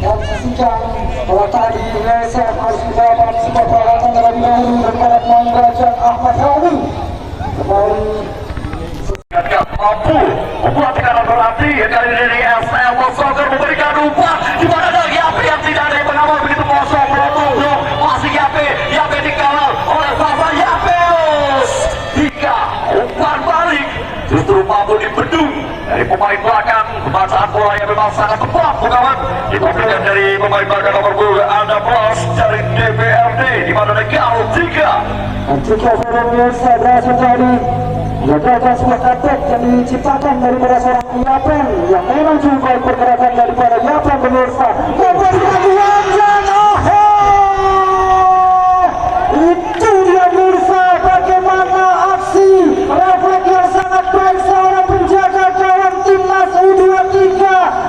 dan saksikan bahwa tadi Indonesia harus mendapat sebuah peralatan terlebih dahulu daripada pemain Kerajaan Ahmad Rawi. Kembali mampu membuat tekanan berarti kali ini SM Soccer memberikan umpan di mana ada Yape yang tidak ada yang mengawal begitu kosong menutup masih Yape dikawal oleh Fafa Yapeus hingga umpan balik justru mampu dibendung dari pemain belakang. Pembacaan bola yang memang sangat tepat bukan diberikan dari pemain belakang nomor 2 ada plus dari DPRD di mana ada gol 3 jika Indonesia berhasil tadi gagalkan sebuah attack yang diciptakan daripada seorang Yapen yang memang cukup baik pergerakan daripada Yapen pemirsa memberikan uang itu dia pemirsa bagaimana aksi refleks yang sangat baik seorang penjaga gawang timnas U23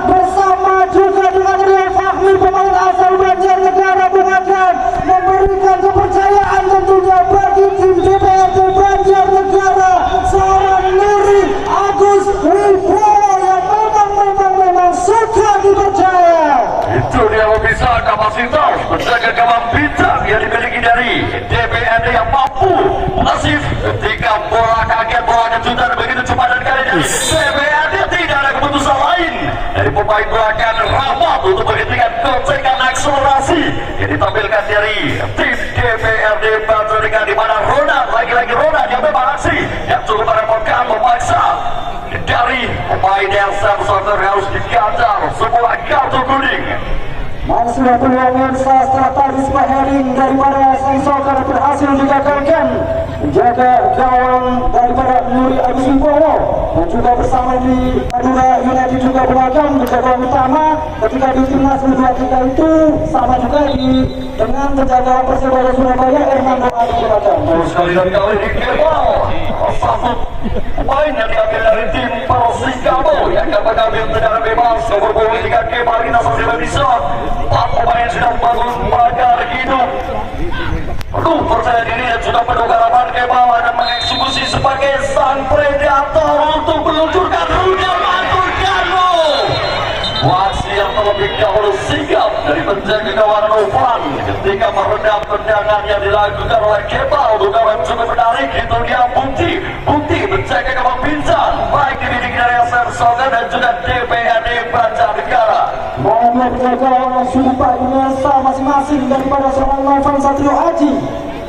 bersama juga dengan Rio Fahmi pemain asal Banjarnegara Bungakan memberikan kepercayaan tentunya bagi tim DPRD Banjarnegara seorang Nuri Agus Wibowo yang memang suka dipercaya. Itu dia bisa kapasitas menjaga gawang bintang yang dimiliki dari DPRD yang mampu masif ketika bola kaget bola kejutan begitu cepat dan kali ini DPRD tidak ada keputusan lain dari pemain belakang Rahmat untuk menghentikan gocekan akselerasi yang ditampilkan dari tim DPRD Banjarnegara di mana Ronan lagi-lagi Ronan yang memang aksi yang cukup merepotkan memaksa dari pemain yang Soccer harus diganjar sebuah kartu kuning. Masih ada peluang Mirsa setelah tadi sebuah heading daripada Soccer berhasil digagalkan menjaga gawang daripada Nuri Agus Wibowo dan juga bersama di Madura United juga beragam menjaga gawang utama ketika di timnas U23 itu sama juga dengan penjaga Persebaya Surabaya Hernando Adi beragam. Sekali dan kali ini Kemal satu pemain yang diambil dari tim Persikabo yang akan mengambil tendangan bebas nomor 23 Kemal kita sudah bisa 4 pemain sudah membangun pagar hidup penuh percaya diri dan sudah penuh garapan Kemal akan mengeksekusi sebagai sang predator untuk meluncurkan rudal mantul Karno. Waksi yang terlebih dahulu sigap dari penjaga gawang Novan ketika meredam tendangan yang dilakukan oleh Kemal bukan cukup menarik. Itu dia bukti menjaga gawang bintang baik dimiliki dari SM Soccer dan juga DPRD Banjarnegara. Bahwa penjaga gawang sudah Indonesia masing-masing daripada seorang Novan Satrio Aji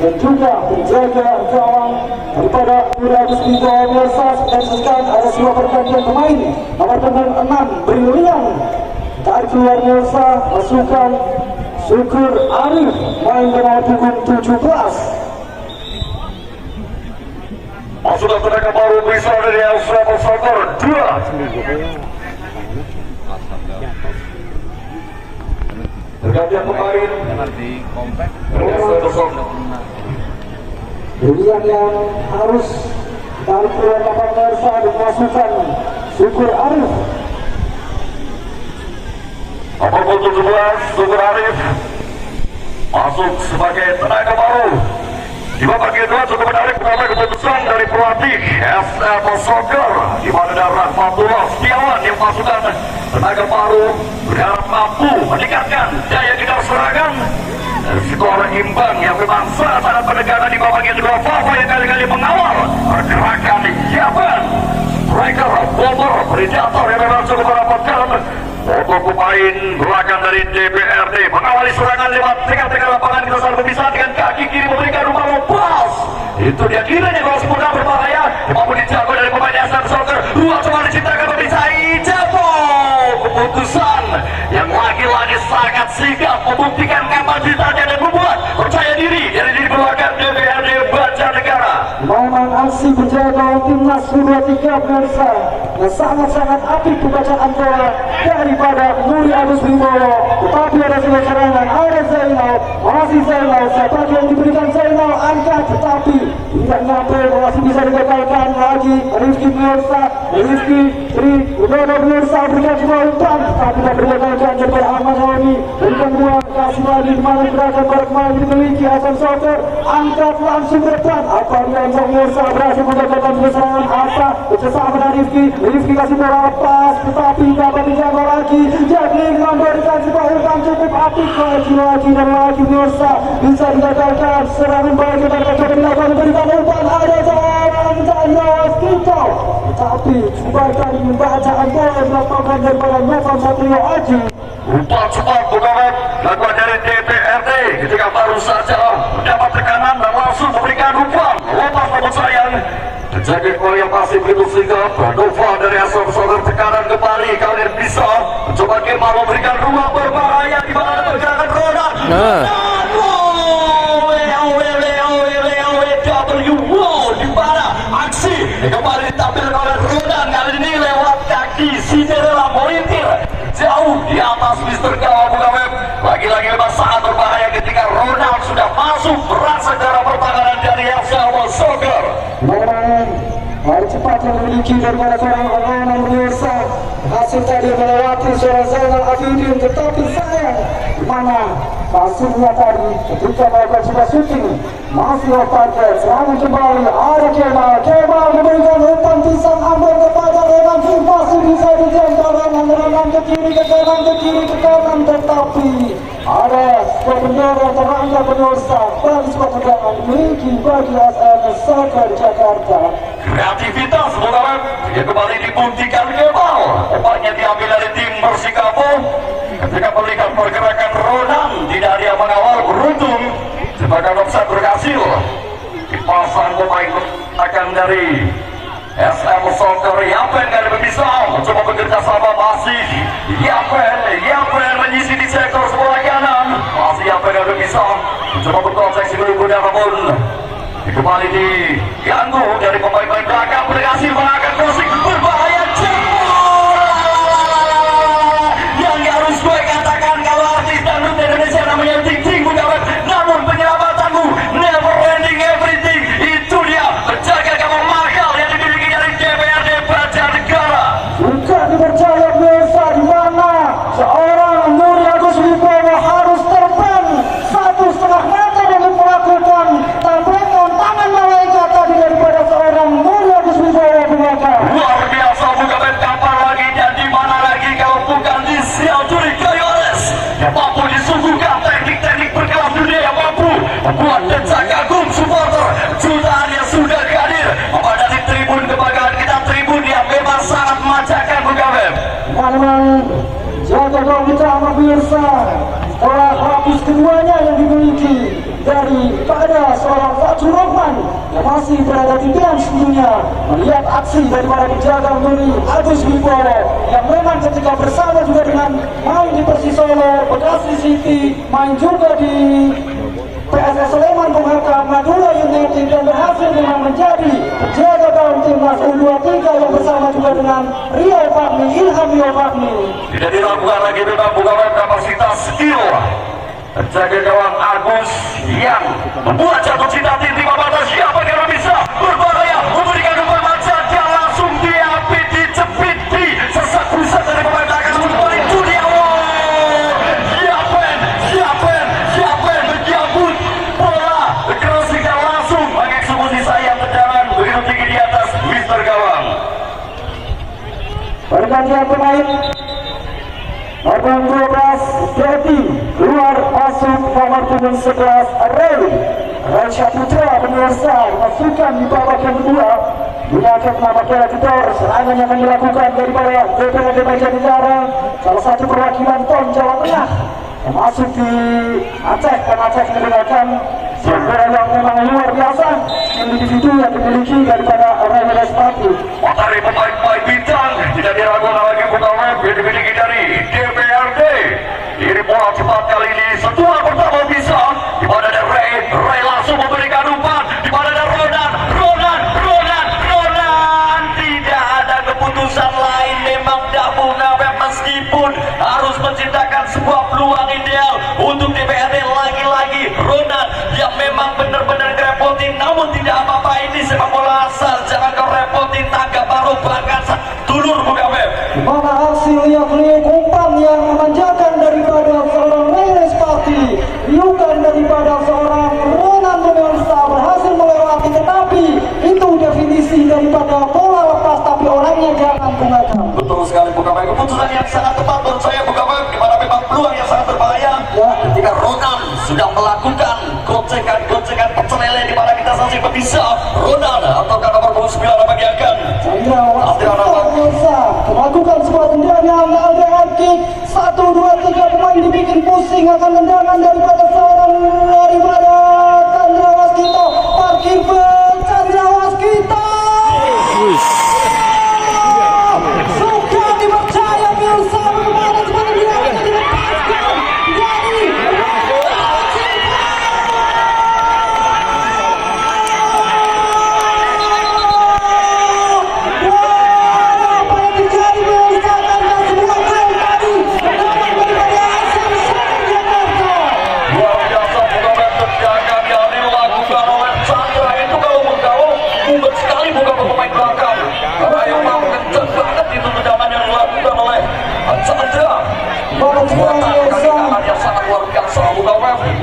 dan juga penjaga gawang daripada Nuri Agus Wibowo Mirsa. Dan sekarang ada sebuah pergantian pemain nomor punggung 6 Brilian tarik keluar Mirsa masukkan Syukur Arif main dengan punggung 17. Sudah tenaga baru bisa dari SM Soccer 2. Pergantian pemain di komplek Brilian yang harus tarik keluar lapangan Mirsa dan masukkan Syukur Arif. nomor 17 Syukur Arif masuk sebagai tenaga baru. Di babak kedua cukup menarik mengambil keputusan dari pelatih SM Soccer di mana ada Rahmatullah Setiawan yang masukkan tenaga baru berharap mampu meningkatkan daya gerak serangan dan skor imbang yang memang sangat menegangkan di babak kedua. Fafa yang kali-kali mengawal pergerakan Yapen striker bomber predator yang memang cukup merapatkan untuk pemain belakang dari DPRD mengawali serangan lewat tengah-tengah lapangan. Kita selalu bisa dengan kaki kiri memberikan umpan lepas. Itu dia kiranya kalau sempurna berbahaya maupun dijago dari pemain SM Soccer. Ruang coba diciptakan pemirsa Ijapo. Keputusan yang lagi-lagi sangat sigap membuktikan kapasitasnya dan membuat percaya diri dari diri belakang DPRD Banjarnegara. Memang aksi penjaga timnas U23 pemirsa yang sangat-sangat apik pembacaan bola daripada Nuri Agus Wibowo. Tetapi ada sebuah serangan, ada Zainal, masih Zainal, sepak yang diberikan Zainal angkat tetapi tidak nyampe, masih bisa digagalkan lagi. Rizky pemirsa, Rizky Tri Udono pemirsa berikan sebuah umpan tapi tidak digagalkan daripada Ahmad Hawi. Berikan dua, kasih lagi kemana gerakan barat kemarin dimiliki SM Soccer, angkat langsung ke depan. Apa yang pemirsa berhasil menggagalkan serangan Asa bersama dengan Rizky kasih bola lepas tetapi dapat dijaga lagi. Jadi memberikan sebuah umpan tapi lagi dan lagi biasa bisa digagalkan serangan bagi mereka coba dilakukan berikan umpan ada seorang Cahyo Kicau, tapi coba membacaan bola dilakukan daripada Novan Satrio Aji. Umpan cepat Bukawan lakukan dari DPRD ketika baru saja mendapat tekanan dan langsung memberikan umpan lepas namun sayang terjaga gol yang masih begitu singkat. Nova dari asal besar tekanan kembali kali ini bisa mencoba Kemal memberikan ruang berbahaya di mana pergerakan roda. Di mana aksi kembali ditampilkan oleh Rodan kali ini lewat kaki Cinderella Morintir jauh di atas Mr. Gawang Bukaweb. Lagi-lagi memang sangat berbahaya ketika Ronald sudah masuk berasa cara pertahanan dari Elsawa Soccer. Hari cepat yang memiliki daripada seorang Ronald Mursa hasil tadi melewati seorang Zainal Abidin, tetapi sayang di mana hasilnya tadi ketika melakukan sebuah shooting masih off target. Serangan kembali ada Kemal memberikan umpan pisang ambil kepada Renan, masih bisa dijangkau Renan ke kiri ke kanan tetapi ada sebuah bendera terangkat pemirsa bagi sebuah tegangan memiliki bagi SMS Soccer Jakarta. Kreativitas Bukawan yang kembali dibuktikan Kemal, umpannya diambil dari tim Persikabo ketika melihat pergerakan Ronan tidak dia mengawal beruntung sebagai offside berhasil dipasang pemain akan dari SM Soccer. Yapen kali bisa mencoba bekerja sama masih Yapen menyisi di sektor sebelah kanan masih Yapen kali bisa mencoba berkonseksi dulu namun kembali diganggu dari pemain-pemain belakang berhasil mengangkat crossing berbahaya yang harus gue katakan kalau artis dangdut Indonesia namanya Ting Ting Bukawan, namun penyelamatanmu never ending everything itu dia penjaga gawang mahal yang dimiliki dari DPRD Banjarnegara. Bukan dipercaya biasa di mana seorang Nuri Agus Wibowo harus terbang 1,5 meter untuk melakukan tabrakan tangan malaikat tadi daripada seorang Nuri Agus Wibowo Bukawan. Luar biasa Bukawan, kapan lagi dan di mana lagi kalau bukan di Sialjuri Kayoles yang mampu disuguhkan teknik-teknik berkelas dunia yang mampu membuat decak kagum supporter jutaan yang sudah hadir memadati tribun kebanggaan kita, tribun yang memang sangat memanjakan Bukawan. Memang jaga gawang kita pemirsa setelah lapis keduanya yang dimiliki daripada seorang Fatul Rahman yang masih berada di bench sebelumnya melihat aksi daripada penjaga Nuri Agus Wibowo yang memang ketika bersama juga dengan main di Persis Solo, Bekasi City, main juga di PSS Sleman Bung Hakam, Madura United dan berhasil memang menjadi penjaga gawang timnas U23 yang bersama juga dengan Rio Fahmi, Ilham Rio Fahmi. Tidak diragukan lagi memang Bukawan kapasitas skill penjaga gawang Agus yang membuat jatuh cinta di timah batas. Siapa kira bisa berbahaya memberikan umpan macet yang langsung diapit dicepit di sesak pusat dari pemain belakang untuk itu dia. Siapen menyambut bola crossing dan langsung mengeksekusi sayang tendangan begitu tinggi di atas Mister Gawang. Pergantian pemain nomor 12 Dedi keluar masuk nomor punggung 11 Ray Syaputra pemirsa dimasukkan di babak yang kedua. Ini akan memakai editor serangan yang akan dilakukan daripada DPRD Banjarnegara, salah satu perwakilan PON Jawa Tengah yang masuk di Aceh dan Aceh menggunakan bola yang memang luar biasa yang individu yang dimiliki daripada Ray Respati. Dari pemain-pemain bintang tidak diragukan lagi Bukawan yang dimiliki dari DPRD. Ini bola cepat kali ini sentuhan pertama bisa di mana ada Ray langsung memberikan umpan di mana ada Ronan tidak ada keputusan lain memang Dabu Naweb meskipun harus menciptakan sebuah peluang ideal untuk DPRD. Lagi-lagi Ronan yang memang benar-benar ngerepotin namun tidak apa-apa, ini sepak bola asal jangan kau repotin tangga baru bahkan dulur Bukawan. Mana hasil liuk-liuk umpan yang memanjakan daripada seorang Renes Party, liukan daripada seorang Ronan pemirsa berhasil melewati, tetapi itu definisi daripada bola lepas tapi orangnya jangan gunakan. Betul sekali Bukawan, keputusan yang sangat tepat menurut saya Bukawan, di mana memang peluang yang sangat berbahaya. Ya, sudah melakukan gocekan pecelele di mana kita saksikan bisa Ronald atau nomor 9 membagikan Chandra Waskita melakukan sebuah tendangan LDR kick 1, 2, 3 pemain dibikin pusing akan tendangan daripada Chandra Waskita. Parkir bel Chandra Waskita sudah dipercaya Bielsa bagaimana cepat tendangan dilepaskan dari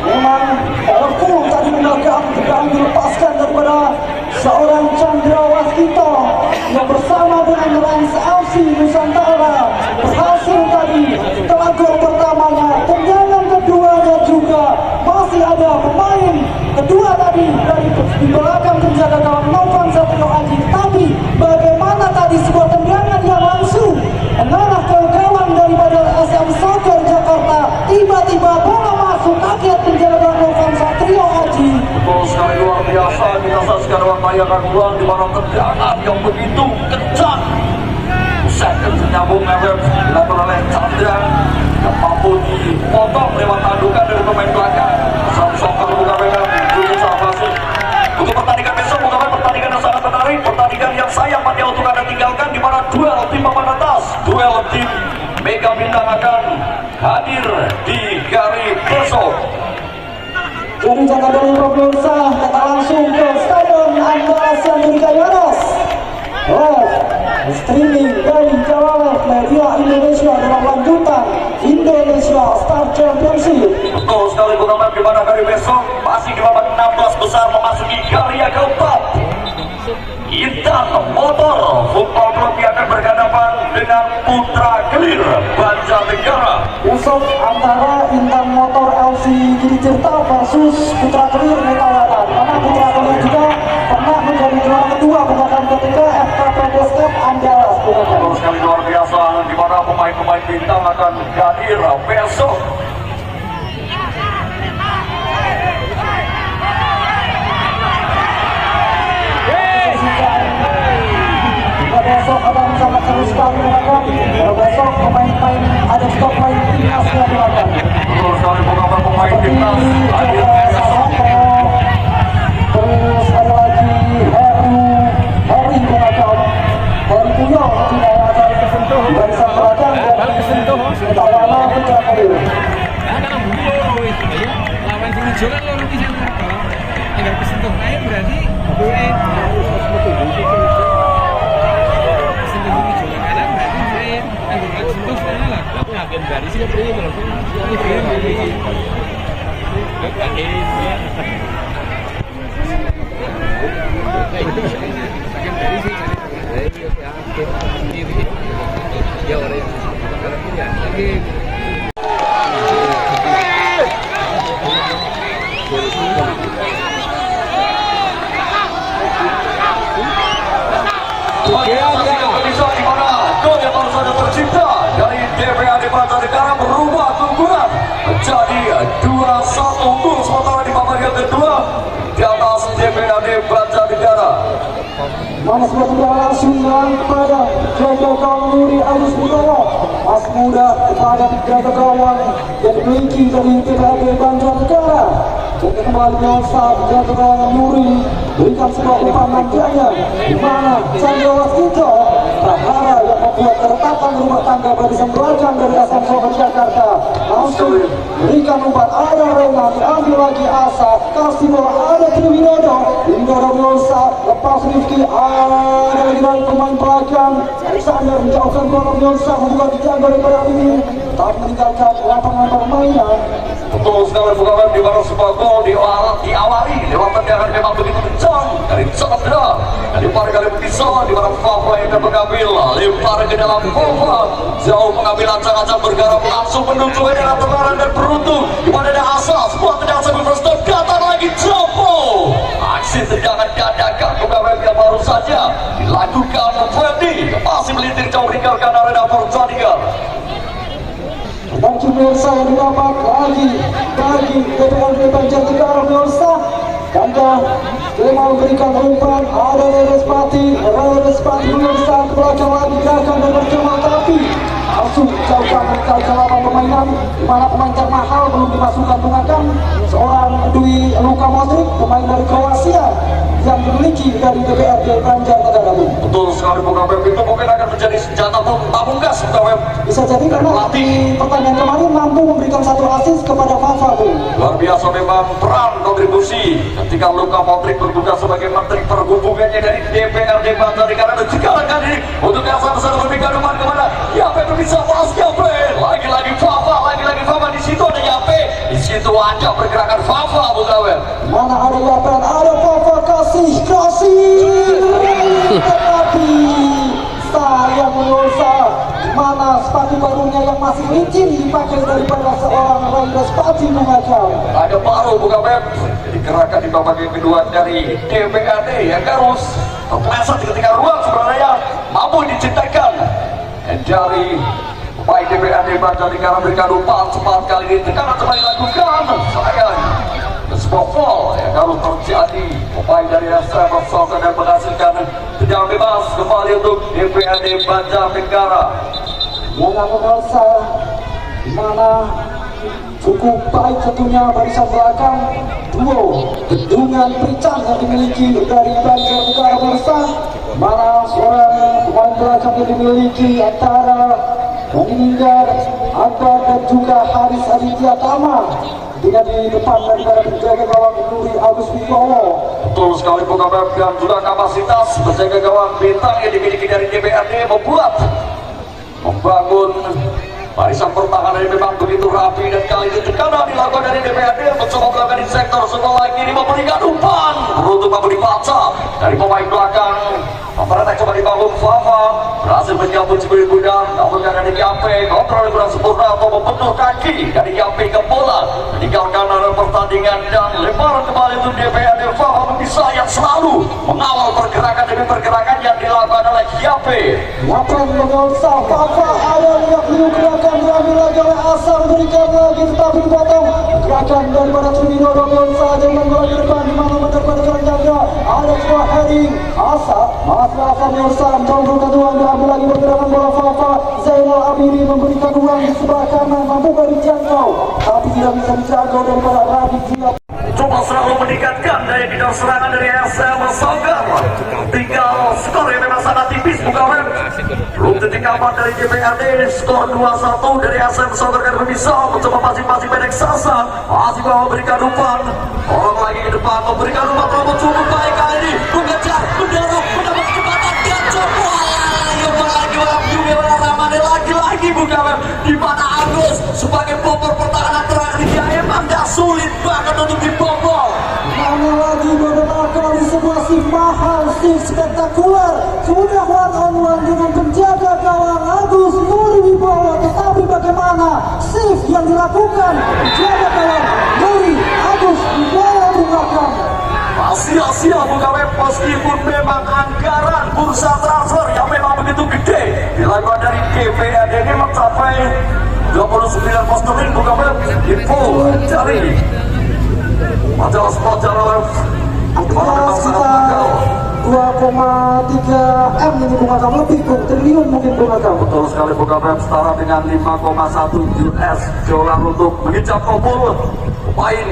memang powerful tadi menangkap dan dilepaskan daripada seorang Chandra Waskita yang bersama dengan Rans FC Nusantara berhasil tadi setelah gol pertamanya. Tendangan keduanya juga masih ada pemain kedua tadi dari di belakang penjaga gawang Novan Satrio Aji, tapi bagaimana tadi sebuah tendangan yang langsung mengarah ke gawang daripada SM Soccer Jakarta, tiba-tiba bola masuk kaget penjaga Novan Satrio Aji. Betul sekali, luar biasa. Kita saksikan tayangan ulang di mana tendangan yang begitu kencang. Second menyambung lewat dilakukan oleh Chandra yang mampu dipotong lewat tandukan dari pemain belakang. Sang Soccer bukan dengan Juni Salvasi. Untuk pertandingan besok bukan pertandingan yang sangat menarik, pertandingan yang sayang pada untuk Anda tinggalkan di mana duel tim papan atas, duel tim Mega Bintang akan hadir di hari besok. Jadi jangan dari pemirsa, kita langsung ke Stadion Andalas Sandika Yoros. Streaming dari Jawa Media Indonesia dalam lanjutan Indonesia Star Championship. Betul sekali, Bung di mana hari besok masih di babak 16 besar memasuki karya keempat. Intan Motor Football Club yang akan berhadapan dengan Putra Kelir Banjarnegara. Besok antara Intan Motor FC Giritirta versus Putra Kelir Megawaran. Karena Putra Kelir juga pernah menjadi juara kedua bukan ketika FKPDS Cup Andalas. Betul sekali, luar biasa di mana pemain-pemain bintang akan hadir besok. Besok akan sangat seru sekali menonton. Besok pemain-pemain ada stok main timnas yang menonton. Betul sekali, beberapa pemain timnas hadir besok. Terus ada lagi Heri menonton. Heri Puyo tidak ada kesentuh. Barisan belakang dan Tayana Putra Kelir. Lawan sing hijau kan loro pisan mereka. Tinggal kesentuh ae berarti Bisa di mana gol yang baru saja tercipta dari DPAD Banjarnegara berubah keunggulan menjadi 2-1 unggul, sementara di babak yang kedua di atas DPAD Banjarnegara. Mana sebuah tendangan langsung kepada jaga gawang Nuri Agus Wibowo. Mas muda kepada jaga gawang yang dimiliki dari DPAD Banjarnegara. Jadi kembali Bielsa jaga gawang Nuri berikan sebuah umpan jaya di mana Chandra Waskita Prahara yang membuat keretakan rumah tangga barisan belakang dari SM Soccer Jakarta langsung berikan umpan ada Rena diambil lagi Asa kasih bola ada Triwinodo Indoro Bielsa lepas Rifki ada lagi dari pemain belakang Alexander menjauhkan bola Bielsa membuat dijaga daripada ini tak meninggalkan lapangan permainan. Betul sekali, bukan di mana sebuah gol diawali lewat tendangan memang begitu kencang dari Chandra dan lempar kali bisa di mana Fafla yang mengambil lempar ke dalam Fafla jauh mengambil ancang-ancang bergarap langsung menuju ke dalam tendangan dan beruntung di mana ada Asa sebuah tendangan Api masih melintir jauh meninggalkan arena pertandingan. Dan pemirsa yang didapat lagi bagi DPRD Banjarnegara pemirsa. Tanda dia mau berikan umpan, ada Respati pemirsa ke belakang lagi gerakan dan berjumlah, tapi langsung jauhkan dari lawan permainan, di mana pemain termahal belum dimasukkan menggunakan seorang Dwi Luka Modric, pemain dari Kroasia yang dimiliki dari DPRD Banjarnegara. Betul sekali Bung Abel, itu mungkin akan menjadi senjata pamungkas Bung Abel. Bisa jadi karena di pertandingan kemarin mampu memberikan satu assist kepada Fafa, Bung. Luar biasa memang peran kontribusi ketika Luka Modric bertugas sebagai menteri perhubungannya dari DPRD Banjarnegara, dan sekarang kali ini untuk yang besar berpikir depan kemana? Yape bisa pas Yape, lagi-lagi Fafa di situ ada Yape, di situ ada pergerakan Fafa Bung Abel. Mana ada Yape, ada Fafa, kasih tetapi sayang menursa, mana sepatu barunya yang masih licin dipakai daripada seorang Raida Spati mengacau. Ada baru Bung Abel dikerahkan di babak yang kedua dari DPRD yang harus terpleset ketika ruang sebenarnya mampu diciptakan dari pemain DPRD Banjarnegara. Berikan umpan cepat kali ini, tekanan cepat dilakukan, sayang sebuah foul yang harus terjadi. Pemain dari SM Soccer dan menghasilkan tendangan bebas kembali untuk DPRD Banjarnegara. Yang menursa di mana cukup baik tentunya barisan belakang duo Bendungan Prican yang dimiliki dari Banjarnegara pemirsa, mana seorang pemain belakang yang dimiliki antara Meninggar Akbar dan juga Haris Aditya Tama, dengan di depan daripada penjaga gawang Nuri Agus Wibowo. Betul sekali Bung Abel, dan juga kapasitas penjaga gawang bintang yang dimiliki dari DPRD membangun barisan pertahanan yang memang begitu rapi, dan kali ini tekanan dilakukan dari DPRD mencoba melakukan di sektor sebelah kiri, memberikan umpan beruntung mampu dibaca dari pemain belakang. Memperhatikan coba dibangun Fafa, berhasil menyambut sebagai gudang, namun karena dari Yape kontrol yang kurang sempurna atau membentuk kaki dari Yape ke bola, meninggalkan arah pertandingan dan lemparan kembali untuk DPRD. Fafa bisa yang selalu mengawal pergerakan demi pergerakan yang dilakukan oleh Yape. Lapan mengelsa Fafa, ada yang gerakan diambil lagi oleh Asar, berikan lagi tetapi dipotong. Gerakan daripada Tribino mengelsa dengan bola di depan, di mana pada jalan jaga ada sebuah heading Asar. Asal mengelsa mencoba uang, diambil lagi pergerakan bola Fafa. Zainal Abiri memberikan uang di sebelah kanan, mampu dijangkau tapi tidak bisa dijangkau daripada Raditya. Coba selalu meningkatkan daya kidal serangan dari SM Soccer. Tinggal skor yang memang sangat tipis bukan? Belum detik kapan dari DPRD, skor 2-1 dari SM Soccer dan bisa mencoba masing-masing pendek sasa. Masih mau memberikan umpan, orang lagi ke depan memberikan umpan, robot cukup baik kali ini mengejar, mendorong, mendapat kecepatan dan coba lagi bukan? Di mana Agus sebagai popor pertahanan terakhir dia emang dah sulit banget untuk dibobol. Mana lagi beberapa kali sebuah shift mahal, shift spektakuler, sudah one on one dengan penjaga gawang Agus Nuri Wibowo, tetapi bagaimana shift yang dilakukan penjaga gawang Nuri Agus Wibowo di belakang. Sia-sia bukan, meskipun memang anggaran bursa transfer yang memang begitu gede dilakukan dari DPRD ini mencapai 29 pound sterling bukan, info dari majalah Sport Jalan. Artinya sekitar 2,3 M ini bunga kamu lebih, triliun mungkin bunga kamu. Betul sekali bukan, setara dengan 5,1 US dollar untuk menginjak kompul pemain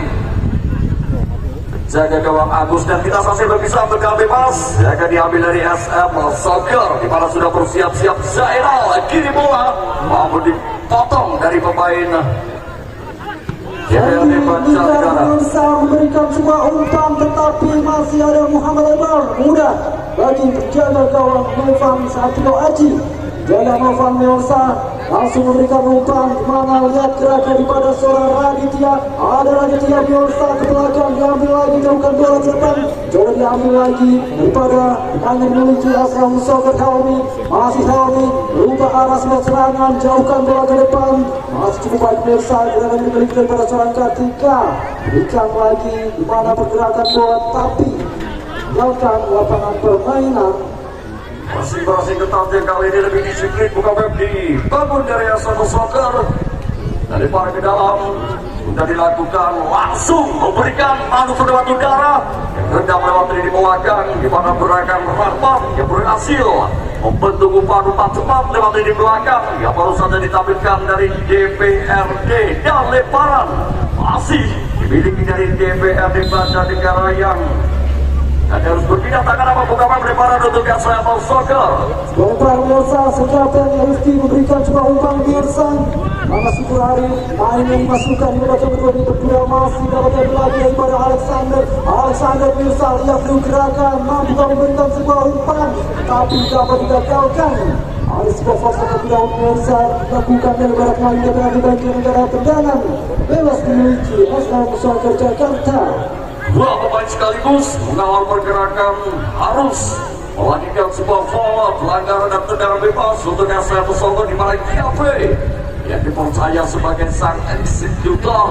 jaga gawang Agus, dan kita masih bisa bergerak bebas. Jaga diambil dari SM Soccer, di mana sudah bersiap-siap Zainal, kiri bola mampu dipotong dari pemain DPRD Banjarnegara. Berusaha memberikan sebuah umpan, tetapi masih ada Muhammad Iqbal, mudah bagi penjaga gawang Novan Satrio Aji. Jaga Novan Melsa langsung memberikan umpan, di mana lihat gerakan daripada seorang Raditya, ada Raditya Melsa ke belakang, diambil lagi, jauhkan bola ke depan, coba diambil lagi daripada hanya memiliki SM Soccer. Helmi, masih Helmi berubah arah serangan, jauhkan bola ke depan, masih cukup baik Melsa, gerakan dimiliki daripada seorang Kartika, berikan lagi di mana pergerakan bola, tapi tinggalkan lapangan permainan Masing-masing ketat yang kali ini lebih disiplin buka web dibangun dari SM Soccer. Dari para ke dalam sudah dilakukan langsung memberikan manuver lewat udara yang hendak melewati di belakang di mana gerakan Rahmat yang berhasil membentuk umpan cepat lewat di belakang yang baru saja ditampilkan dari DPRD dan lemparan masih dimiliki dari DPRD Banjarnegara yang harus berpindah tangan apa bukan lemparan untuk SM Soccer. Lempar Mirsa, sekatan Rifki memberikan sebuah umpan Mirsa. Mana Syukur Arif, main yang dimasukkan di babak kedua ini berdua masih dapat diambil lagi daripada Alexander. Alexander Mirsa lihat dulu gerakan, mampu memberikan sebuah umpan, tapi dapat digagalkan. Ada sebuah fase kedua Mirsa lakukan dari barat main DPRD Banjarnegara, tendangan bebas dimiliki SM Soccer Jakarta. Dua pemain sekaligus mengawal pergerakan harus melanjutkan sebuah forward pelanggaran dan tendangan bebas untuk SM Soccer di mana Giape yang dipercaya sebagai sang eksekutor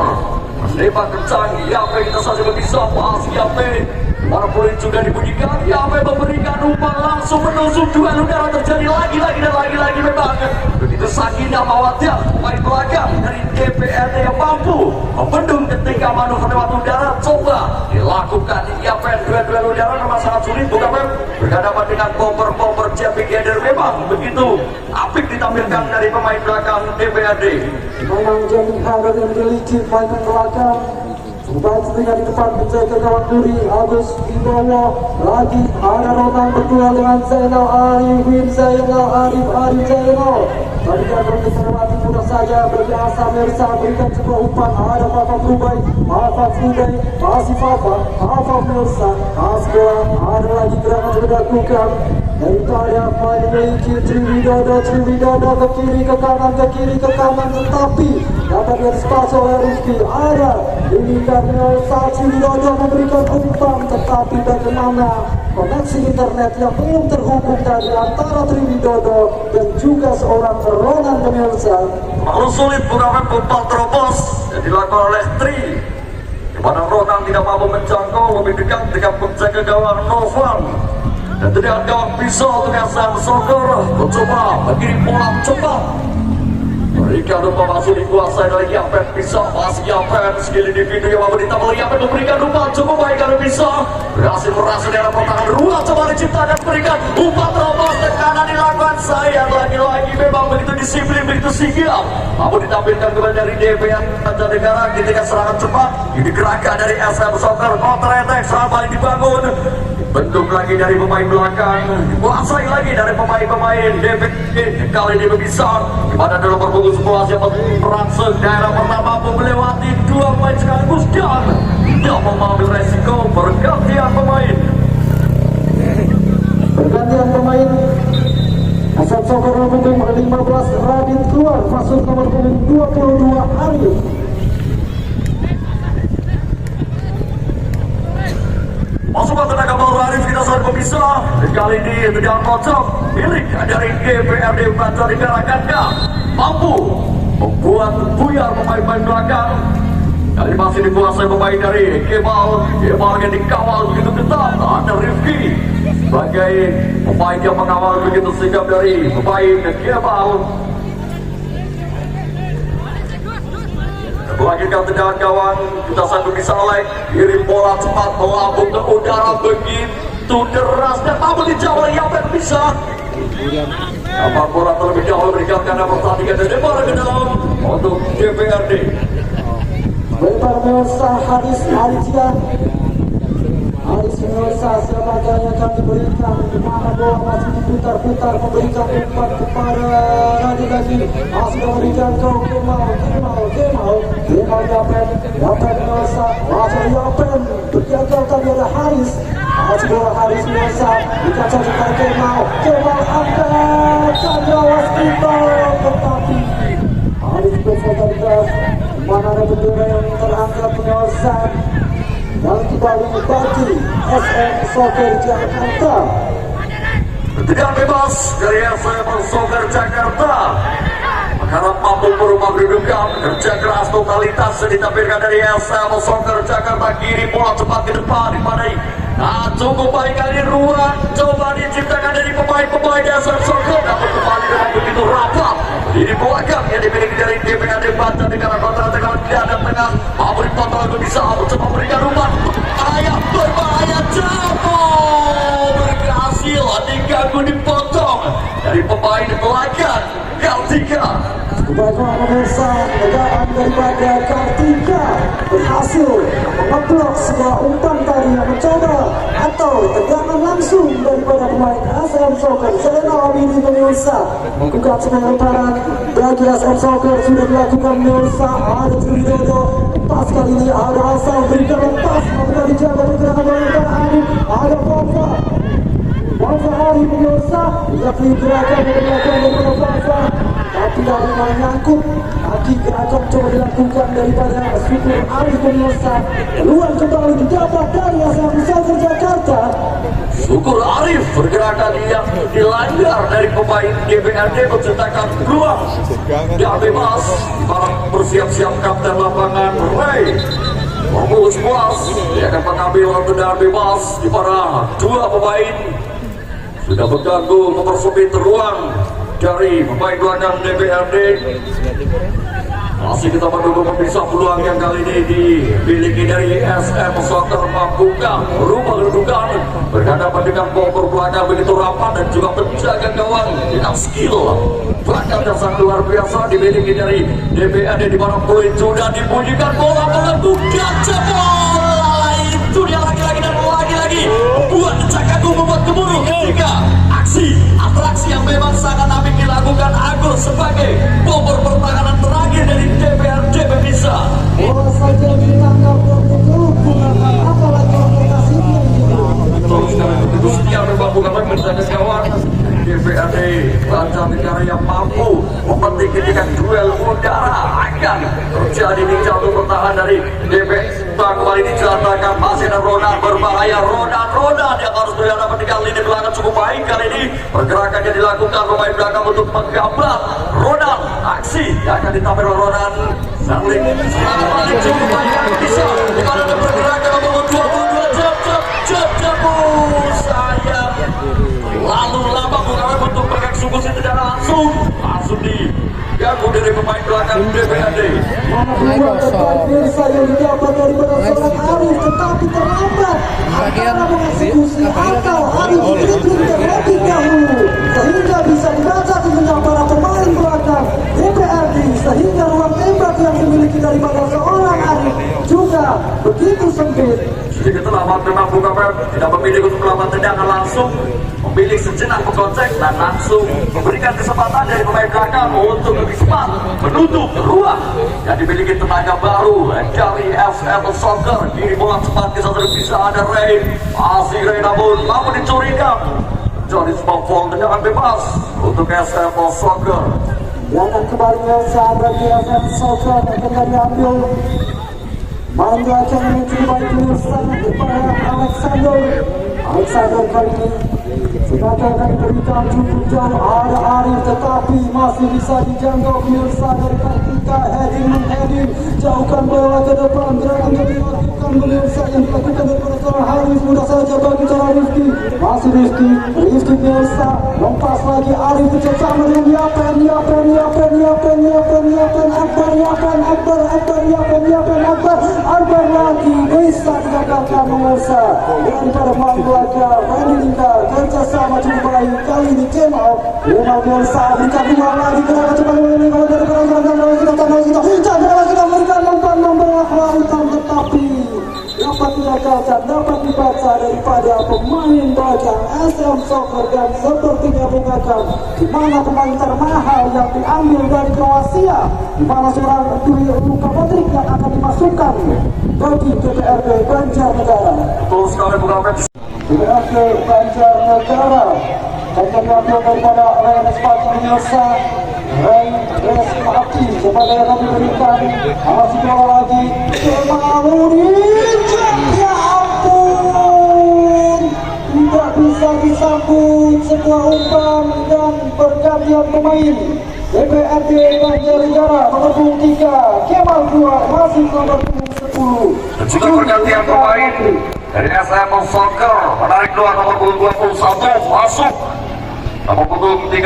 menembak kencang. Giape kita saja bisa pas Giape mana poin juga dibunyikan. Giape memberikan umpan langsung menusuk duel udara terjadi lagi memang begitu Sakinah Mawadiyah pemain belakang dari DPRD yang mampu membendung ketika manuver lewat udara coba dilakukan. Giape duel udara memang sangat sulit bukan berhadapan dengan bomber Japi Gather memang begitu apik ditampilkan dari pemain belakang DPRD. Memang Japi Gather yang memiliki pemain belakang baik setinggal di depan menjaga gawang Nuri. Agus di bawah lagi ada Ronan berdua dengan Zainal Arif Zainal. Tadi kan berkesempatan mudah saja bagi Asa Mirsa berikan sebuah umpan. Ada Fafa Frubai masih Fafa Mirsa bola. Ada lagi gerakan sudah dilakukan daripada pemain memiliki Triwidodo ke kiri ke kanan tetapi dapat diantisipasi oleh Rifki. Ada ini karena Triwidodo memberikan umpan tetapi bagaimana koneksi internet yang belum terhubung dari antara Triwidodo dan juga seorang Ronan Mirsa. Terlalu sulit bukan umpan terobos yang dilakukan oleh Tri di mana Ronan tidak mampu menjangkau lebih dekat dengan penjaga gawang Novan dan tidak gawang pisau untuk SM Soccer mencoba mengirim bola cepat. Berikan umpan masuk dikuasai oleh Yapen bisa masih Yapen skill individu yang mampu ditambah Yapen memberikan umpan cukup baik dari bisa berhasil dalam pertahanan ruang coba diciptakan berikan umpan terobos tekanan dilakukan sayang lagi memang begitu disiplin begitu sigap mampu ditampilkan kembali dari DPR Banjarnegara ketika serangan cepat ini gerakan dari SM Soccer counter attack serangan balik dibangun bentuk lagi dari pemain belakang dikuasai lagi dari pemain DPR kali ini bisa pada dalam berbungkus sebuah siapa merangsek daerah pertama mampu melewati dua pemain sekaligus dan tidak mengambil resiko pergantian pemain SM Soccer nomor punggung 15 Radit keluar masuk nomor punggung 22 Arif. Masukkan tenaga baru Arif kita saat bisa dan kali ini tendangan pojok milik dari DPRD Banjarnegara Ganda mampu membuat buyar pemain belakang. Kali masih dikuasai pemain dari Kemal yang dikawal begitu ketat. Ada Rifki sebagai pemain yang mengawal begitu sigap dari pemain Kemal. Melanjutkan tendangan gawang kita satu bisa oleh kirim bola cepat melambung ke udara begitu deras dan mampu dijawab yang bisa. Apa bola terlebih dahulu berikan karena pertandingan dan bola ke dalam untuk DPRD. Lempar Mirsa Haris Mirsa siapakah yang akan diberikan di mana bola masih diputar-putar memberikan umpan kepada Radit lagi masih memberikan ke Kemal Yapen Mirsa masih Yapen berjaga tadi ada Haris masih bola Haris Mirsa dikacau kepada Kemal angkat Chandra Waskita tetapi Haris berfoto deras mana ada bendera yang terangkat penyelesaian dan kembali bagi SM Soccer Jakarta. Tendangan bebas dari SM Soccer Jakarta karena mampu merubah kedudukan kerja keras totalitas yang ditampilkan dari SM Soccer Jakarta kiri bola cepat ke depan dipadai Nah, cukup baik kali ruang coba diciptakan dari pemain-pemain dasar soccer, namun kembali dengan begitu rapat. Ini belakang yang dimiliki dari DPRD Banten di kanan kontra tengah dan tengah. Memberi total itu bisa mencoba memberikan umpan. Berbahaya Jabo berhasil diganggu dipotong dari pemain belakang Kartika. Sebagai pemirsa, tendangan daripada Kartika berhasil mengeblok sebuah umpan tadi yang mencoba atau tendangan langsung daripada pemain SM Soccer. Selena Amini pemirsa melakukan sebuah umpan bagi SM Soccer sudah dilakukan pemirsa. Ada Widodo, pas kali ini ada Asal berikan lepas, maka dijaga pergerakan oleh Arif. Ada Bonfa Ari pemirsa, yakni gerakan yang dilakukan daripada Bonfa, tapi dari menyangkut kaki gerakan coba dilakukan daripada Syukur Ari pemirsa. Peluang kembali didapat dari SM Soccer Jakarta. Syukur Arif pergerakan yang dilanggar dari pemain DPRD menciptakan peluang yang bebas. Bersiap-siap kapten lapangan Ray Romus Boas, dia akan mengambil tendangan bebas di para dua pemain. Sudah berganggu mempersempit ruang dari pemain belakang DPRD. Masih kita menunggu pemirsa peluang yang kali ini dimiliki dari SM Soccer membuka rumah kedudukan berhadapan dengan pokok belakang begitu rapat dan juga penjaga gawang dengan skill bahkan yang sangat luar biasa dimiliki dari DPRD, di mana poin sudah dibunyikan, bola menentukan bola itu dia lagi-lagi dan lagi-lagi membuat decak agung, membuat gemuruh ketika atraksi yang memang sangat apik dilakukan Agus sebagai bomber pertahanan terakhir dari DPRD pemirsa. Bola saja ditangkap apalagi lokasinya. Terus sekarang begitu setia memang bukan lagi menjaga gawang. DPRD lancar negara yang mampu memetik ketika duel udara akan terjadi di jalur pertahanan dari DPRD. Kembali dicelatakan masih ada Rodan berbahaya. Rodan yang harus berhadapan dengan lini belakang cukup baik kali ini. Pergerakan yang dilakukan pemain belakang untuk menggablat Rodan. Aksi yang akan ditampilkan Rodan. Saling balik cukup baik bisa. Di mana ada pergerakan nomor 22 jab sayang. Lalu lama bukan untuk pegang sungguh tidak langsung diganggu dari pemain belakang DPRD. Dua tempat biasa yang didapat daripada seorang Arif tetapi terlambat antara mengeksekusi atau Arif dribbling terlebih dahulu sehingga bisa dibaca dengan para pemain belakang DPRD, sehingga ruang tembak yang dimiliki daripada seorang Arif juga begitu sempit. Sedikit terlambat memang Bukaper tidak memilih untuk melakukan tendangan langsung, memilih sejenak menggocek dan langsung memberikan kesempatan dari pemain belakang untuk lebih cepat menutup ruang yang dimiliki tenaga baru dari SM Soccer. Kini bola cepat kisah bisa ada Ray, masih Ray namun dicurikan jadi sebuah foul tendangan bebas untuk SM Soccer. Jangan kembali sahabat di SM Soccer akan diambil. Main belakang ini cukup baik sangat kepada Alexander kali ini sebagai akan diberikan cukup jauh ada Arif tetapi masih bisa dijangkau pemirsa dari Kartika. Heading jauhkan bola ke depan, gerakan yang dilakukan pemirsa yang dilakukan daripada seorang Arif mudah saja bagi cara Rifki. Masih Rifki pemirsa lompas lagi Arif bersama dengan Akbar lagi bisa digagalkan pemirsa daripada pemain belakang Randika. Kerjasama cukup baik kali ini came out memang pemirsa berikan dua lagi gerakan cepat ini kalau dari kita memberikan umpan membawa utang tetapi dapat digagalkan, dapat dibaca daripada pemain belakang SM Soccer. Dan sepertinya bukan di mana pemain termahal yang diambil dari Kroasia, di mana seorang Luka Modric yang akan dimasukkan bagi DPRD Banjarnegara. Betul sekali Bukaper. DPRD Banjarnegara akan diambil daripada Ray Spati pemirsa. Ray Spati kepada yang akan diberikan masih bola lagi Kemaludin. Ya ampun, tidak bisa disambut sebuah umpan dan pergantian pemain. DPRD Banjarnegara nomor 23 Kemal keluar, masih nomor 10 dan juga pergantian pemain dari SM Soccer menarik dua nomor punggung 21 masuk nomor punggung 13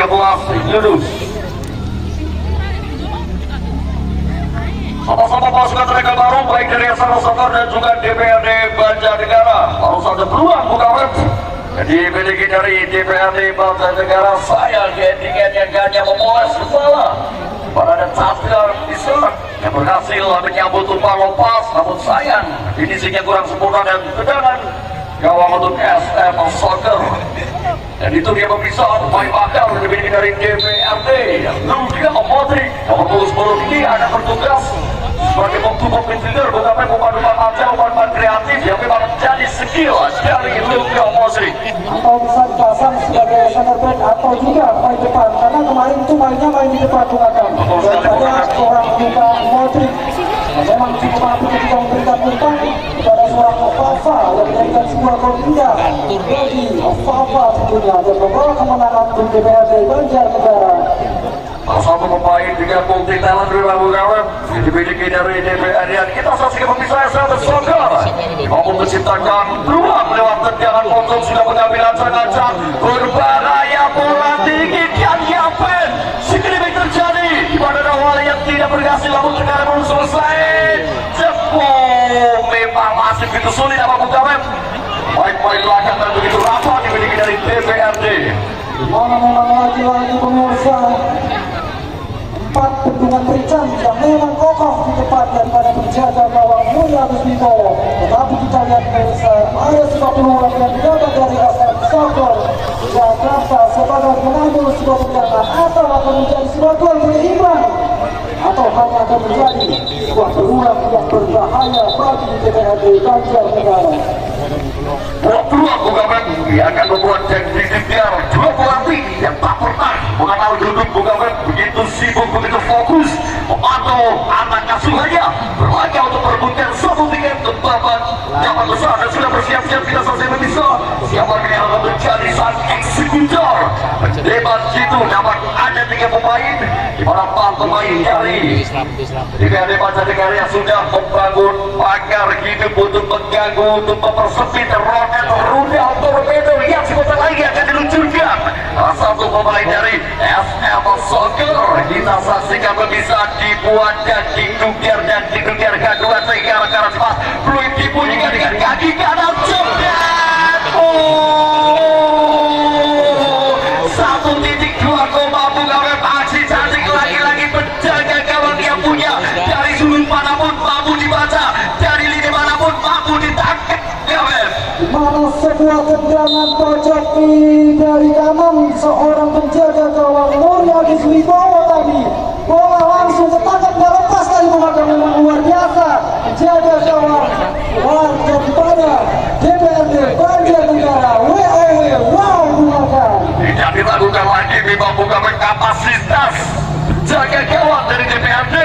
Yunus. Sama-sama pasukan tenaga baru baik dari SM Soccer dan juga DPRD Banjarnegara baru saja peluang buka web yang dimiliki dari DPRD Banjarnegara. Saya Gendingan yang hanya memoles kepala pada ada Tasir Islam yang berhasil menyambut umpan lepas, namun sayang finishingnya kurang sempurna dan tendangan gawang untuk SM Soccer. Dan itu dia pemirsa pemain bakal yang dimiliki dari DPRD yang juga Modric nomor 10 ini ada bertugas sebagai pembuka midfielder, bukan umpan-umpan aja, umpan kreatif yang memang menjadi skill dari Luka Modric. Atau bisa dipasang sebagai center back atau juga main depan, karena kemarin itu main di depan bukan. Daripada seorang Luka Modric memang cukup mampu ketika memberikan umpan kepada seorang Fafa yang menjadikan sebuah gol indah bagi Fafa tentunya dan membawa kemenangan untuk DPRD Banjarnegara. Salah satu pemain dengan multi talent ribu kawan yang dimiliki dari DPRD. Kita saksikan pemirsa SM Soccer mampu menciptakan peluang lewat tendangan pojok, sudah mengambil ancang-ancang berbahaya, bola tinggi dan yapen sedikit terjadi di pada awal yang tidak berhasil, namun sekarang belum selesai. Jepang memang masih begitu sulit apa bukan. Baik-baik belakang dan begitu rapat dimiliki dari DPRD. Mana memang lagi-lagi pemirsa empat bendungan Trican yang memang kokoh di depan daripada penjaga gawang Mulya Agus Wibowo. Tetapi kita lihat pemirsa, ada sebuah peluang yang didapat dari SM Soccer Jakarta sebagai mengambil sebuah tendangan atau akan menjadi sebuah gol berimbang atau hanya akan menjadi sebuah peluang yang berbahaya bagi DPRD Banjarnegara. Peluang bukan yang akan membuat teknik biar dua pelatih yang tak pernah mengenal duduk bukan begitu sibuk, begitu fokus memantau anak asuhannya berlaga untuk merebutkan satu tiket ke babak yang besar dan sudah bersiap-siap. Kita selesai bisa siapa yang akan menjadi sang eksekutor debat situ. Dapat ada 3 pemain di mana 4 pemain dari DPRD Banjarnegara yang sudah membangun pagar hidup untuk mengganggu, untuk mempersempit roket rudal torpedo yang sebentar lagi akan diluncurkan. Satu pemain dari SM Soccer kita saksikan bisa dibuat dan didugar kedua sehingga rekan cepat peluit dibunyikan dengan kaki kanan cepat. Satu titik 2 koma bukan aksi cantik lagi-lagi penjaga gawang yang punya dari sudut manapun mampu dibaca, dari lini manapun mampu ditangkap. Mana sebuah tendangan pojok dari kanan seorang penjaga gawang Mulya Agus Wibowo tadi. Bola langsung ketangkap dan lepas dari memakan memang luar biasa. Penjaga gawang daripada DPRD Banjarnegara WOW, wow memakan. Tidak dilakukan lagi, memang bukan kapasitas penjaga gawang dari DPRD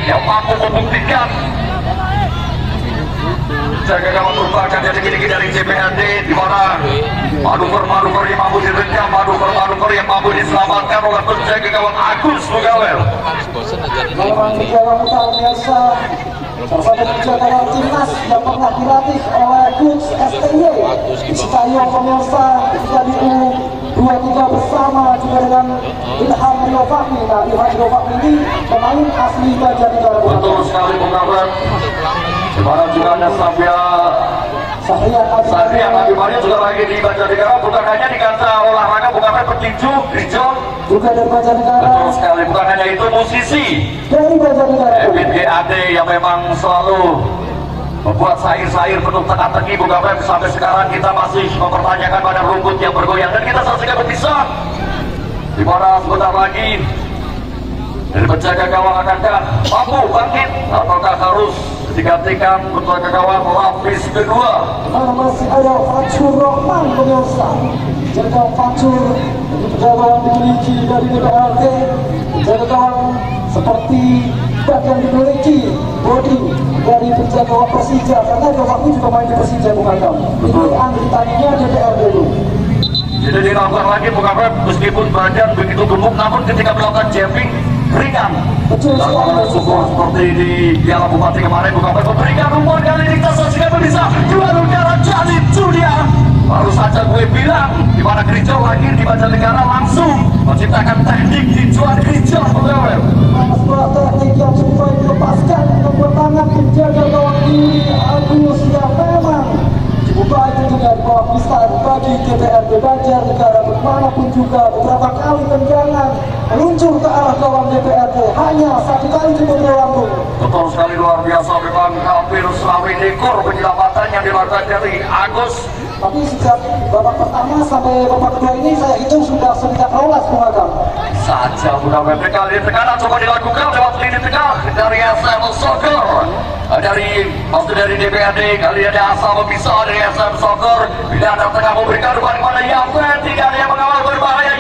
yang mampu membuktikan jaga gawang merupakan yang dimiliki dari DPRD, di mana manuver yang mampu diredam, manuver yang mampu diselamatkan oleh penjaga gawang Agus Mugawel. Memang di gawang utara biasa salah satu penjaga gawang timnas yang pernah dilatih oleh Coach STY di Citayam pemirsa ketika di U23 bersama juga dengan Ilham Rio Fahmi. Nah, Ilham Rio Fahmi ini pemain asli Banjarnegara. Betul sekali Mugawel. Di mana juga ada Sahrian Abimania juga lagi di Banjarnegara, bukan hanya di kancah olahraga, bukan hanya petinju, Rijal juga dari Banjarnegara. Betul sekali, bukan hanya itu, musisi dari Banjarnegara. GAD yang memang selalu membuat sair-sair penuh teka-teki, bukan sampai sekarang kita masih mempertanyakan pada rumput yang bergoyang. Dan kita saksikan berpisah di mana sebentar lagi dari penjaga gawang akankah mampu bangkit ataukah harus digantikan penjaga gawang lapis kedua. Mana masih ada Fatur Rahman pemirsa. Jaga Fatur untuk penjaga gawang dimiliki dari DPRD. Penjaga gawang seperti bak yang dimiliki body dari penjaga gawang Persija, karena gawang ini juga main di Persija bukan kamu. Ini anggotanya DPRD dulu. Jadi dilakukan lagi bukan meskipun badan begitu gemuk, namun ketika melakukan jumping ringan. Betul sekali. Seperti di Piala Bupati kemarin bukan memberikan umpan kali ini kita saksikan bisa juara udara. Dan itu dia, baru saja gue bilang, di mana gereja lahir di Banjarnegara langsung menciptakan teknik tinjuan gereja, pegawai. Sebuah teknik yang supaya dilepaskan untuk tangan penjaga gawang kiri Agus yang memang cukup baik dengan bawah besar bagi DPRD Banjarnegara. Bagaimanapun juga beberapa kali tendangan meluncur ke arah gawang DPRD, hanya satu kali cukup melambung. Betul sekali, luar biasa, memang hampir selalu dekor penyelamatan yang dilakukan dari Agus. Tapi sejak babak pertama sampai babak kedua ini saya hitung sudah 9 rolas pengagam. Saja mudah-mudahan kali ini tekanan coba dilakukan lewat lini tengah dari SM Soccer, dari DPRD. Kali ini ada asal memisah dari SM Soccer. Bila ada tengah memberikan ruang kepada Yapen, tidak ada yang mengawal berbahaya.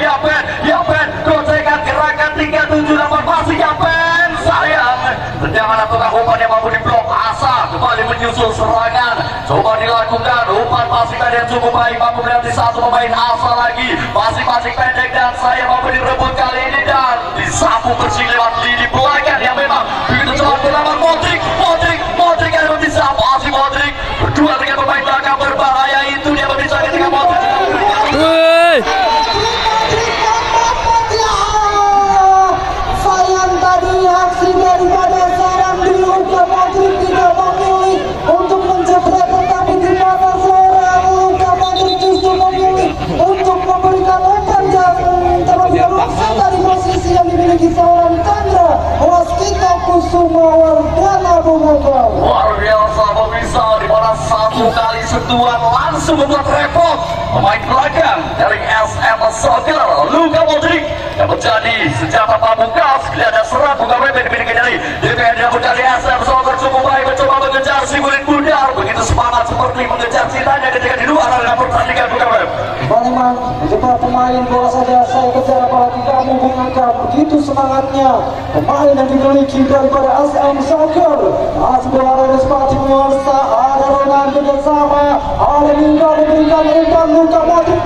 Yapen, gocekan gerakan 378 masih Yapen. Sayang, tendangan atau umpan yang mampu diblok. Asa kembali menyusul serangan, coba dilakukan umpan masih tadi yang cukup baik, mampu berarti satu pemain Asa lagi, masing-masing pendek dan saya mampu direbut kali ini dan disapu bersih lewat lini belakang yang memang begitu cepat berlawan Modric yang disapu masih Modric berdua dengan pemain belakang berbahaya itu dia berbicara ketika Modric. Sayang tadi aksi daripada seorang di Luka Modric tidak memilih untuk menjebret, tetapi di mana seorang Luka Modric justru memilih untuk memberikan umpan yang terlebih langsung dari posisi yang dimiliki seorang Chandra Waskita Kusuma Wardana Bumogol. Luar biasa pemirsa, di mana satu kali sentuhan langsung membuat repot pemain belakang dari SM Soccer Luka Modric yang menjadi senjata pamungkas. Kelihatan serat bukan remeh dimiliki dari DPRD yang menjadi SM Soccer cukup baik mencoba mengejar si kulit bundar, begitu semangat seperti mengejar cintanya ketika di luar arena pertandingan, bukan remeh. Memang beberapa pemain bola saja saya kejar, apalagi kamu mengangkat begitu semangatnya pemain yang dimiliki daripada SM Soccer. Masih berada sepati pemirsa, ada Ronaldo bersama, ada Lingga memberikan umpan Luka Modric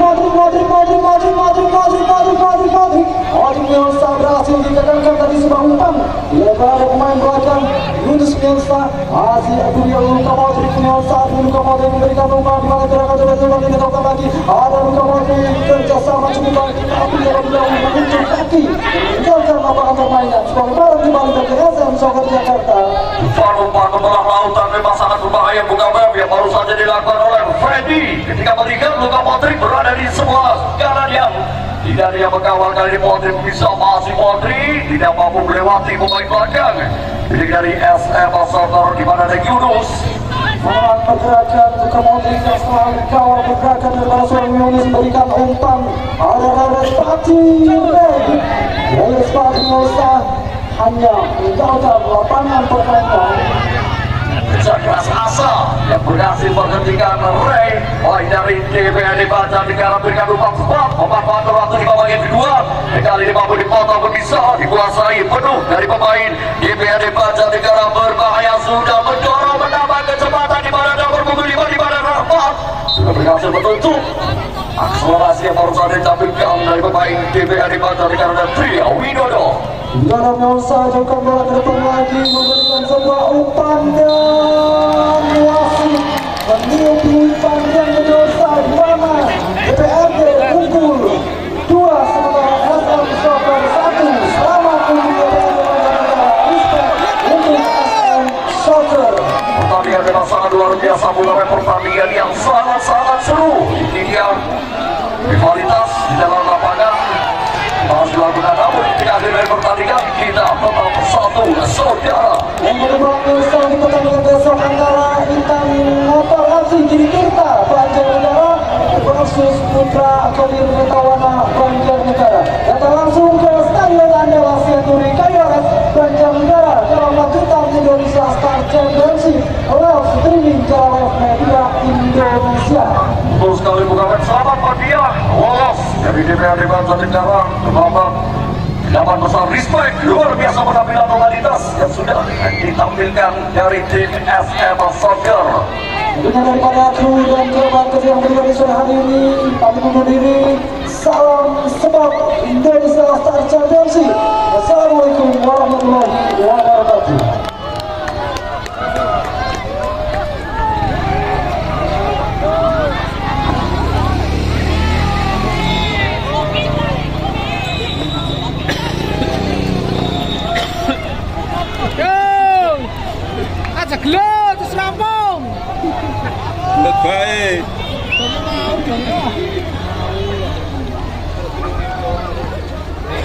pemirsa berhasil dikadangkan dari sebuah umpan dilebar pemain belakang Yunus pemirsa. Masih Agulia Luka Modric pemirsa, Luka Modric memberikan umpan di mana gerakan coba diketahukan lagi, ada Luka Modric kerjasama cukup baik, tapi terlebih dahulu menunjuk kaki meninggalkan lapangan permainan sebagai barang kembali bagi SM Soccer Jakarta. Umpan membelah lautan memang sangat berbahaya, bukan web yang baru saja dilakukan oleh Freddy ketika melihat Luka Modric berada di sebelah kanan yang tidak ada yang mengawal. Kali ini Modric bisa, masih Modric tidak mampu melewati pemain belakang milik dari SM Soccer di mana ada Yunus. Memang pergerakan Luka Modric yang setelah dikawal pergerakan daripada seorang Yunus memberikan umpan, ada Respati Musa hanya meninggalkan lapangan permainan. Kerja keras Asa yang berhasil menghentikan Ray oleh dari DPRD Banjarnegara berikan umpan cepat memanfaatkan waktu di bagian kedua. Kali ini mampu dipotong berpisah, dikuasai penuh dari pemain DPRD Banjarnegara berbahaya, sudah mendorong menambah kecepatan di mana nomor punggung 5 di mana Rahmat sudah berhasil bertutup akselerasi yang baru saja ditampilkan dari pemain DPRD Banjarnegara dan Tria Widodo. Dalam Musa ajukan bola ke depan lagi, memberikan sebuah umpan dan wasit meniup umpan yang berdosa di mana DPRD unggul 2 sementara SM Soccer 1. Selamat untuk DPRD Banjarnegara, respect untuk SM Soccer. Pertandingan memang sangat luar biasa, mulai pertandingan yang sangat seru. Ini dia rivalitas di dalam lapangan harus dilakukan, namun di akhir dari pertandingan kita tetap bersatu saudara. Yang kedua besok di pertandingan besok antara Intan Motor FC Giri Tirta Banjarnegara versus Putra Akadir Metawana Banjarnegara. Datang langsung ke Stadion Andela Siaturi Kayores Banjarnegara dalam lanjutan Indonesia Star Championship live streaming Live Media Indonesia. Betul sekali, bukan selamat bagi dia lolos dari DPRD Banjarnegara ke babak 8 besar. Respect, luar biasa penampilan totalitas yang sudah ditampilkan dari tim SM Soccer. Tentunya daripada kru dan korban kerja yang berikan sore hari ini, kami undur diri. Salam sebab Indonesia Star Championship. Wassalamualaikum warahmatullahi wabarakatuh.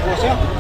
bos ya.